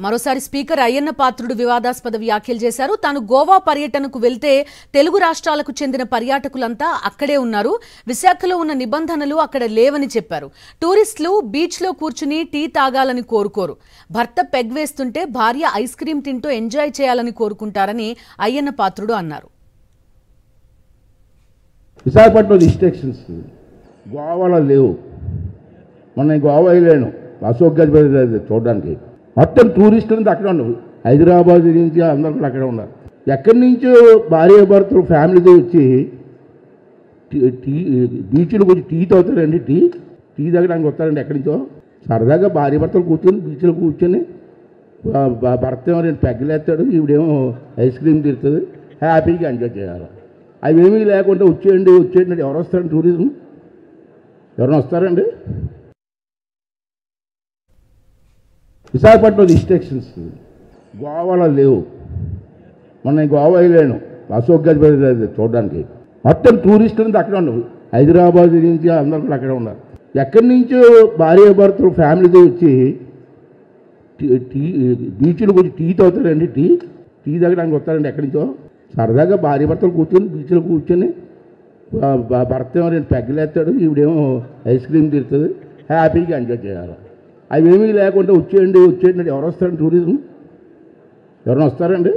మరోసారి స్పీకర్ అయ్యన్న పాత్రుడు వివాదాస్పద వ్యాఖ్యలు చేశారు. తాను గోవా పర్యటనకు వెళ్తే తెలుగు రాష్ట్రాలకు చెందిన పర్యాటకులంతా అక్కడే ఉన్నారు, విశాఖలో ఉన్న నిబంధనలు అక్కడ లేవని చెప్పారు. టూరిస్టులు బీచ్ లో కూర్చుని టీ తాగాలని కోరుకోరు, భర్త పెగ్ వేస్తుంటే భార్య ఐస్ క్రీం తింటూ ఎంజాయ్ చేయాలని కోరుకుంటారని అయ్యన్న పాత్రుడు అన్నారు. విశాఖపట్నం రిస్ట్రిక్షన్స్ గోవాలో లేవు. మొన్న గోవా వెళ్ళాను అశోక్ గజపతి చూడడానికి. మొత్తం టూరిస్టులంతా అక్కడ ఉండవు. హైదరాబాద్ నుంచి అందరూ కూడా అక్కడ ఉన్నారు. ఎక్కడి నుంచో భార్య భర్తలు ఫ్యామిలీతో వచ్చి టీ బీచ్లో కొంచెం టీ తాగుతారండి. టీ తాగడానికి వస్తారండి ఎక్కడి నుంచో. సరదాగా భార్య భర్తలు కూర్చొని బీచ్లో కూర్చొని భర్త ఏమో రెండు పెగ్గలు వేస్తాడు, ఈవిడేమో ఐస్ క్రీమ్ తిరుగుతుంది, హ్యాపీగా ఎంజాయ్ చేయాలి. అవేమీ లేకుండా వచ్చేయండి ఎవరు వస్తారండి? టూరిజం ఎవరైనా వస్తారండి? విశాఖపట్నం రిస్ట్రిక్షన్స్ గోవాలో లేవు. మొన్న గోవా వెళ్ళాను అశోక్ గజపతి చూడడానికి. మొత్తం టూరిస్టులంతా అక్కడ ఉండవు. హైదరాబాద్ నుంచి అందరూ కూడా అక్కడ ఉన్నారు. ఎక్కడి నుంచో భార్య భర్తలు ఫ్యామిలీతో వచ్చి బీచ్లో కొంచెం టీ తాగుతారండి. టీ తాగడానికి వస్తారండి ఎక్కడి నుంచో. సరదాగా భార్య భర్తలు కూర్చొని బీచ్లో కూర్చొని భర్త ఏమో రెండు పెగ్గలు వేస్తాడు, ఈవిడేమో ఐస్ క్రీమ్ తిరుగుతుంది, హ్యాపీగా ఎంజాయ్ చేయాలి. అవేమీ లేకుండా వచ్చేయండి ఎవరు వస్తారండి? టూరిజం ఎవరైనా వస్తారండి?